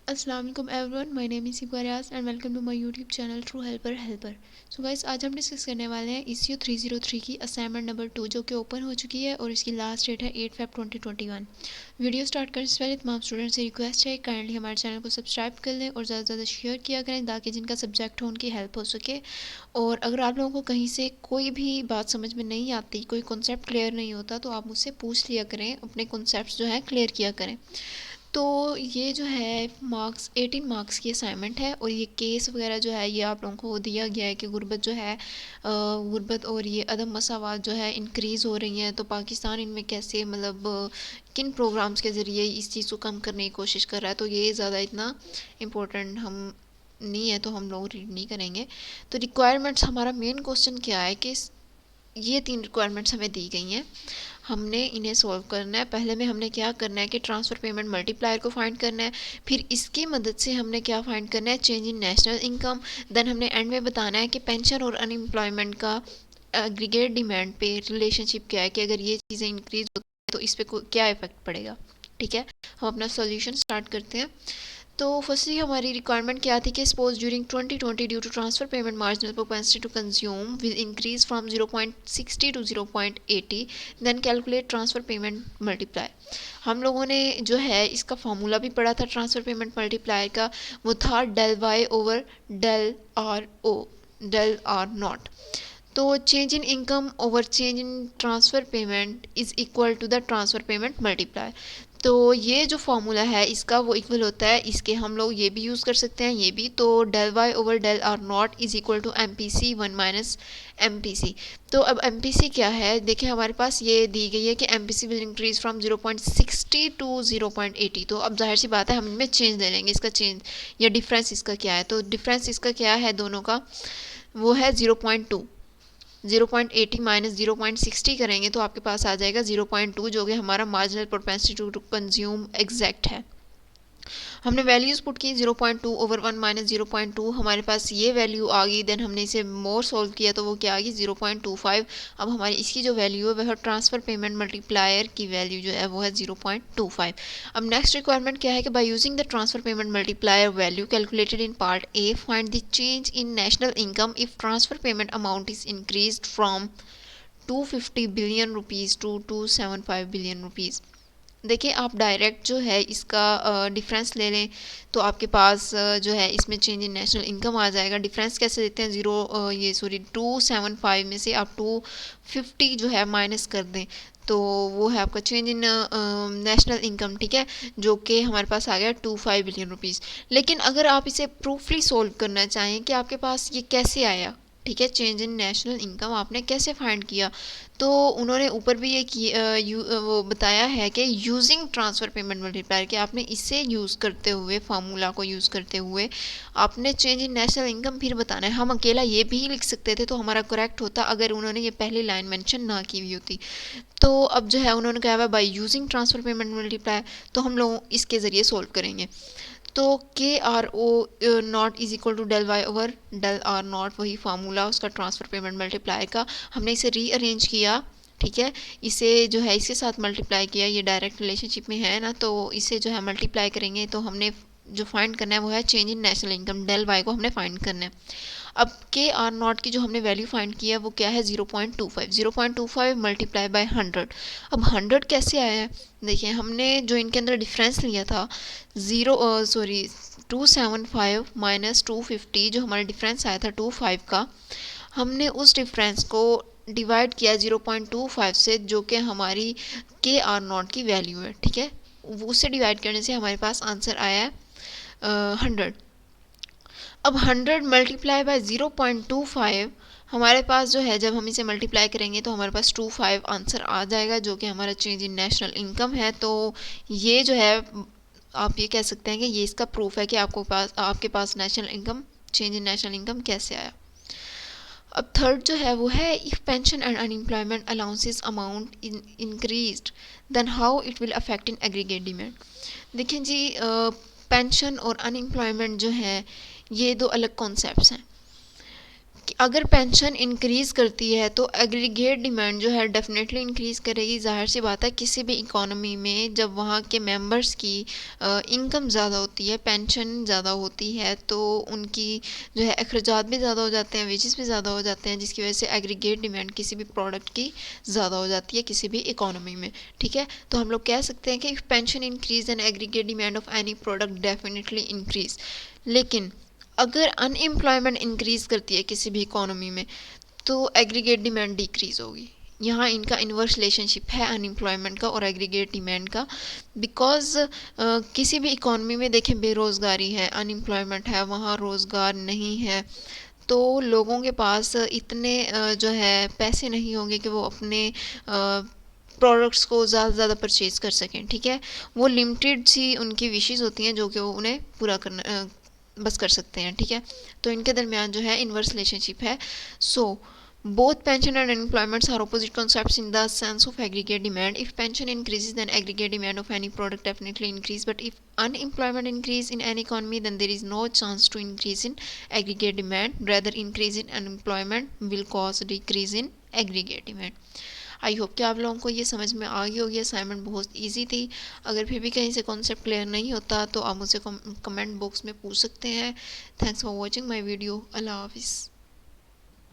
अस्सलाम वालेकुम everyone, my name is Siba Riyaz and welcome to my YouTube channel true helper. So guys, आज हम discuss करने वाले हैं ECU 303 की असाइनमेंट नंबर 2 जो कि ओपन हो चुकी है और इसकी लास्ट डेट है 8 फेब 2021। वीडियो स्टार्ट करने से पहले तमाम स्टूडेंट से रिक्वेस्ट है काइंडली हमारे चैनल को सब्सक्राइब कर लें और ज़्यादा से ज़्यादा शेयर किया करें ताकि जिनका सब्जेक्ट हो उनकी हेल्प हो सके। और अगर आप लोगों को कहीं से कोई भी बात समझ में नहीं आती, कोई कॉन्सेप्ट क्लियर नहीं होता, तो आप मुझसे पूछ लिया करें, अपने कॉन्सेप्ट जो है क्लियर किया करें। तो ये जो है मार्क्स 18 मार्क्स की असाइनमेंट है और ये केस वगैरह जो है ये आप लोगों को दिया गया है कि गुर्बत जो है गुर्बत और ये अदम मसावात जो है इंक्रीज़ हो रही हैं, तो पाकिस्तान इनमें कैसे मतलब किन प्रोग्राम्स के ज़रिए इस चीज़ को कम करने की कोशिश कर रहा है। तो ये ज़्यादा इतना इम्पोर्टेंट हम नहीं है, तो हम लोग रीड नहीं करेंगे। तो रिक्वायरमेंट्स, हमारा मेन क्वेश्चन क्या है कि ये 3 रिक्वायरमेंट्स हमें दी गई हैं, हमने इन्हें सॉल्व करना है। पहले में हमने क्या करना है कि ट्रांसफ़र पेमेंट मल्टीप्लायर को फाइंड करना है, फिर इसकी मदद से हमने क्या फाइंड करना है, change in national income. Then हमने एंड में बताना है कि पेंशन और अनएम्प्लॉयमेंट का एग्रीगेट डिमांड पे रिलेशनशिप क्या है, कि अगर ये चीज़ें इंक्रीज होती हैं तो इस पर क्या इफेक्ट पड़ेगा। ठीक है, हम अपना सॉल्यूशन स्टार्ट करते हैं। तो फर्स्टली हमारी रिक्वायरमेंट क्या थी कि suppose during 2020 due to transfer payment marginal propensity to consume will increase from 0.60 to 0.80, then calculate transfer payment multiply. हम लोगों ने जो है इसका फार्मूला भी पढ़ा था ट्रांसफर पेमेंट मल्टीप्लायर का, वो था del Y over del R O, del R naught. तो change in income over change in transfer payment is equal to the transfer payment multiply. तो ये जो फार्मूला है इसका वो इक्वल होता है, इसके हम लोग ये भी यूज़ कर सकते हैं, ये भी। तो del Y over del R naught is equal to M P C 1 minus M P C. तो अब एम पी सी क्या है, देखिए हमारे पास ये दी गई है कि M P C will increase from 0.60 to 0.80। तो अब जाहिर सी बात है हम इनमें चेंज ले लेंगे, इसका चेंज या डिफरेंस इसका क्या है। तो डिफरेंस इसका क्या है दोनों का, वो है 0.2। 0.80 माइनस 0.60 करेंगे तो आपके पास आ जाएगा 0.2, जो कि हमारा marginal propensity to consume exact है। हमने वैल्यूज़ पुट की 0.2 ओवर 1 माइनस 0.2, हमारे पास ये वैल्यू आ गई। देन हमने इसे मोर सोल्व किया तो वो क्या आ गई 0.25। अब हमारी इसकी जो वैल्यू है वह ट्रांसफ़र पेमेंट मल्टीप्लायर की वैल्यू जो है वो है 0.25। अब नेक्स्ट रिक्वायरमेंट क्या है कि by using the transfer payment multiplier value calculated in part A find the change in national income if transfer payment amount is increased from 250 billion rupees to 275 billion rupees. देखिए आप direct जो है इसका difference ले लें तो आपके पास जो है इसमें चेंज इन नेशनल इनकम आ जाएगा। डिफरेंस कैसे देते हैं, ये सॉरी 275 में से आप 250 जो है माइनस कर दें तो वो है आपका चेंज इन नेशनल इनकम। ठीक है, जो कि हमारे पास आ गया 25 बिलियन रुपीज़। लेकिन अगर आप इसे प्रूफली सोल्व करना चाहें कि आपके पास ये कैसे आया, ठीक है, चेंज इन नेशनल इनकम आपने कैसे फाइंड किया, तो उन्होंने ऊपर भी ये वो बताया है कि यूजिंग ट्रांसफ़र पेमेंट मल्टीप्लायर, कि आपने इसे यूज़ करते हुए, फार्मूला को यूज़ करते हुए आपने चेंज इन नेशनल इनकम फिर बताना है। हम अकेला ये भी लिख सकते थे तो हमारा करेक्ट होता अगर उन्होंने ये पहली लाइन मेंशन ना की हुई होती। तो अब जो है उन्होंने कहा है by using transfer payment multiplier, तो हम लोग इसके ज़रिए सोल्व करेंगे। तो K R O naught is equal to del Y over del R naught, वही फार्मूला उसका ट्रांसफ़र पेमेंट मल्टीप्लाई का, हमने इसे रीअरेंज किया। ठीक है, इसे जो है इसके साथ मल्टीप्लाई किया, ये डायरेक्ट रिलेशनशिप में है ना, तो इसे जो है मल्टीप्लाई करेंगे तो हमने जो फाइंड करना है वो है change in national income, del Y को हमने फाइंड करना है। अब के आर नॉट की जो हमने वैल्यू फाइंड की है वो क्या है 0.25, 0.25 मल्टीप्लाई बाय 100। अब 100 कैसे आया है, देखिए हमने जो इनके अंदर डिफरेंस लिया था 275 माइनस 250, जो हमारा डिफरेंस आया था 25 का, हमने उस डिफरेंस को डिवाइड किया 0.25 से, जो कि हमारी के आर नॉट की वैल्यू है। ठीक है, उससे डिवाइड करने से हमारे पास आंसर आया है 100। अब 100 मल्टीप्लाई बाय 0.25, हमारे पास जो है जब हम इसे मल्टीप्लाई करेंगे तो हमारे पास 25 आंसर आ जाएगा, जो कि हमारा चेंज इन नेशनल इनकम है। तो ये जो है आप ये कह सकते हैं कि ये इसका प्रूफ है कि आपके पास national income, change in national income कैसे आया। अब थर्ड जो है वो है if pension and unemployment allowances amount increased then how it will affect in aggregate demand. देखें जी, पेंशन और अनएम्प्लॉयमेंट जो है ये दो अलग कॉन्सेप्ट्स हैं। कि अगर पेंशन इंक्रीज़ करती है तो एग्रीगेट डिमांड जो है डेफिनेटली इंक्रीज़ करेगी। ज़ाहिर सी बात है, किसी भी इकोनॉमी में जब वहाँ के मेंबर्स की इनकम ज़्यादा होती है, पेंशन ज़्यादा होती है, तो उनकी जो है अखराजात भी ज़्यादा हो जाते हैं, वेजेस भी ज़्यादा हो जाते हैं, जिसकी वजह से एग्रीगेट डिमांड किसी भी प्रोडक्ट की ज़्यादा हो जाती है किसी भी इकोनॉमी में। ठीक है, तो हम लोग कह सकते हैं कि if pension increase and aggregate demand of any product definitely increase. लेकिन अगर अनएम्प्लॉयमेंट इंक्रीज़ करती है किसी भी इकोनॉमी में तो एग्रीगेट डिमांड डिक्रीज़ होगी। यहाँ इनका इन्वर्स रिलेशनशिप है अनएम्प्लॉयमेंट का और एग्रीगेट डिमांड का। बिकॉज किसी भी इकोनॉमी में देखें बेरोज़गारी है, अनएम्प्लॉयमेंट है, वहाँ रोज़गार नहीं है, तो लोगों के पास इतने जो है पैसे नहीं होंगे कि वो अपने प्रोडक्ट्स को ज़्यादा से ज़्यादा परचेज़ कर सकें। ठीक है, वो लिमिटेड सी उनकी विशेज़ होती हैं जो कि वो उन्हें पूरा करना बस कर सकते हैं। ठीक है, तो इनके दरमियान जो है इनवर्स रिलेशनशिप है। सो both pension and unemployment are opposite concepts in the sense of aggregate demand. If pension increases, then aggregate demand of any product definitely increase. But if unemployment increase in any economy, then there is no chance to increase in aggregate demand. Rather, increase in unemployment will cause decrease in aggregate demand. I hope कि आप लोगों को ये समझ में आ गई होगी। Assignment बहुत इजी थी। अगर फिर भी कहीं से कॉन्सेप्ट क्लियर नहीं होता तो आप मुझसे कमेंट बॉक्स में पूछ सकते हैं। Thanks for watching my video. अल्लाह हाफिज़।